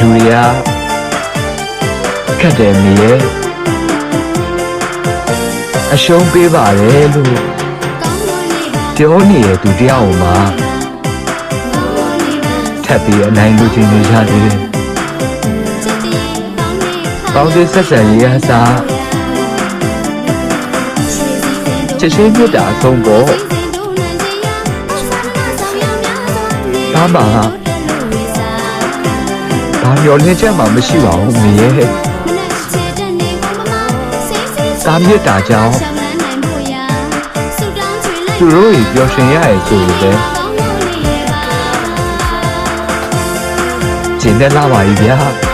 လူတွေကခက်တယ်မေရဲ့အရှုံးပေးပါတယ်လို့ပြောနေတဲ့သူတယောက်မှာထပ်ပြီးအနိုင်လူချင်းနေကြသေးတယ်။ပေါင်းစည်းဆက်ဆံရေးအစားချက်ချင်းမြတ်တာအဆုံးပေါ့။ဒါမှဘာမျောလင်းချက်မှမရှိပါဘူးမေရဲ့။ဒါမြတ်တာကြောင့်သူတို့ပျော်ရွှင်ရရဲ့ဆိုလို့ပဲကျင်တဲ့လာပါပြီဗျာ။